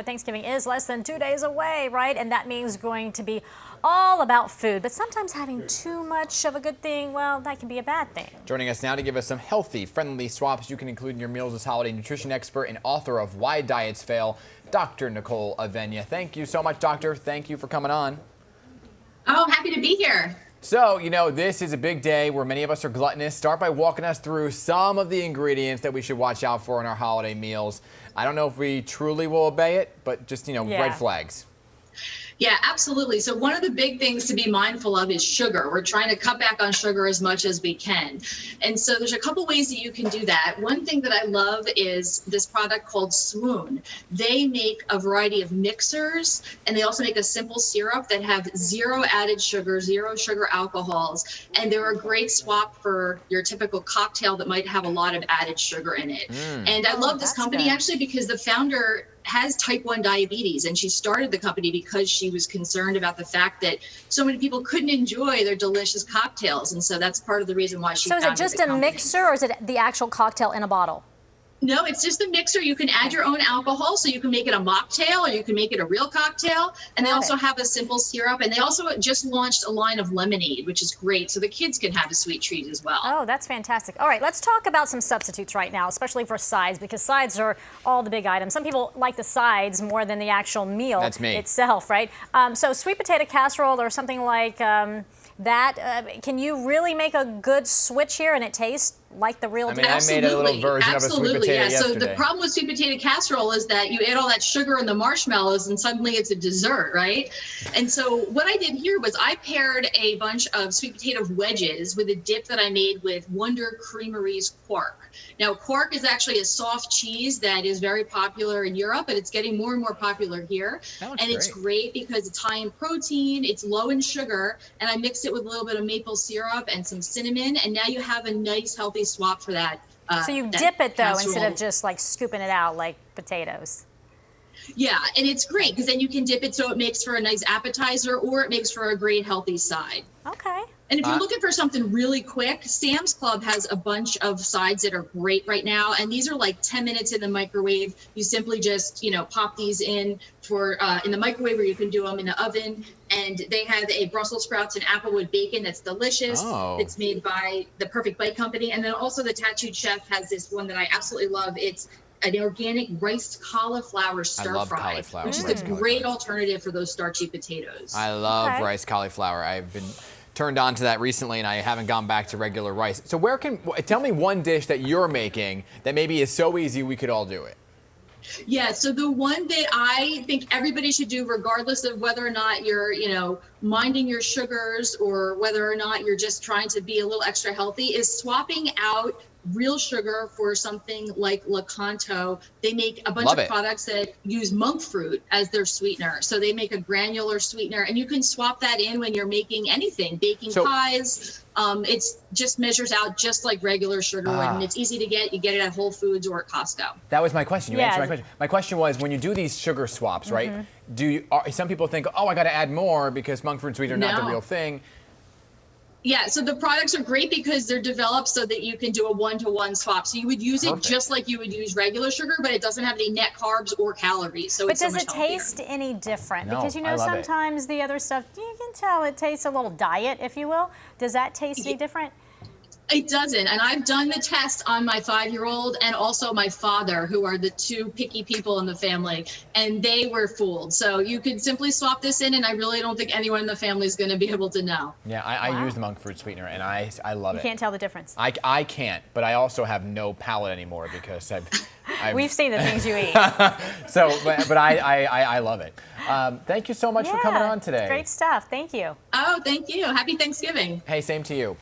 Thanksgiving is less than 2 days away, right? And that means going to be all about food. But sometimes having too much of a good thing, well, that can be a bad thing. Joining us now to give us some healthy, friendly swaps you can include in your meals is holiday nutrition expert and author of Why Diets Fail, Dr. Nicole Avena. Thank you so much, doctor. Thank you for coming on. Oh, happy to be here. So, this is a big day where many of us are gluttonous. Start by walking us through some of the ingredients that we should watch out for in our holiday meals. I don't know if we truly will obey it, but just, red flags. Yeah, absolutely. So one of the big things to be mindful of is sugar. We're trying to cut back on sugar as much as we can. And so there's a couple ways that you can do that. One thing that I love is this product called Swoon. They make a variety of mixers, and they also make a simple syrup that have zero added sugar, zero sugar alcohols. And they're a great swap for your typical cocktail that might have a lot of added sugar in it. And I love this company actually because the founder has type 1 diabetes, and she started the company because she was concerned about the fact that so many people couldn't enjoy their delicious cocktails, and so that's part of the reason why she founded the company. So is it just a mixer, or is it the actual cocktail in a bottle? No, it's just a mixer. You can add your own alcohol, so you can make it a mocktail or you can make it a real cocktail. And they also have a simple syrup, and they also just launched a line of lemonade, which is great, so the kids can have a sweet treat as well. Oh, that's fantastic. All right, let's talk about some substitutes right now, especially for sides, because sides are all the big items. Some people like the sides more than the actual meal itself, right? So sweet potato casserole or something like that, can you really make a good switch here and it tastes like the real deal? I made a little version of a sweet potato yesterday. So the problem with sweet potato casserole is that you add all that sugar and the marshmallows and suddenly it's a dessert, right? And so what I did here was I paired a bunch of sweet potato wedges with a dip that I made with Wonder Creamery's quark. Now, quark is actually a soft cheese that is very popular in Europe, but it's getting more and more popular here. And it's great because it's high in protein, it's low in sugar, and I mixed it with a little bit of maple syrup and some cinnamon, and now you have a nice healthy swap for that. So you dip it though, instead of just like scooping it out like potatoes. Yeah, and it's great because then you can dip it so it makes for a nice appetizer, or it makes for a great healthy side. Okay. And if you're looking for something really quick, Sam's Club has a bunch of sides that are great right now. And these are like 10 minutes in the microwave. You simply just, pop these in in the microwave, or you can do them in the oven. And they have a Brussels sprouts and applewood bacon that's delicious. It's made by the Perfect Bite Company. And then also the Tattooed Chef has this one that I absolutely love. It's an organic riced cauliflower stir fry, which is a great alternative for those starchy potatoes. I love riced cauliflower. I've been turned on to that recently, and I haven't gone back to regular rice. So tell me one dish that you're making that maybe is so easy we could all do it. Yeah, so the one that I think everybody should do, regardless of whether or not you're, minding your sugars or whether or not you're just trying to be a little extra healthy, is swapping out real sugar for something like Lakanto. They make a bunch of products that use monk fruit as their sweetener. So they make a granular sweetener, and you can swap that in when you're making anything, baking pies. It just measures out just like regular sugar, and it's easy to get. You get it at Whole Foods or at Costco. That was my question. You answered my question. My question was, when you do these sugar swaps, right? Some people think, oh, I got to add more because monk fruit sweetener not the real thing. Yeah, so the products are great because they're developed so that you can do a one-to-one swap. So you would use it just like you would use regular sugar, but it doesn't have any net carbs or calories. So but does it taste any different? Because sometimes the other stuff, you can tell it tastes a little diet, if you will. Does that taste any different? It doesn't. And I've done the test on my 5-year-old and also my father, who are the two picky people in the family, and they were fooled. So you could simply swap this in, and I really don't think anyone in the family is going to be able to know. Yeah, I use the monk fruit sweetener, and I love it. You can't tell the difference. I can't, but I also have no palate anymore because we've seen the things you eat. But I love it. Thank you so much for coming on today. Great stuff. Thank you. Oh, thank you. Happy Thanksgiving. Hey, same to you.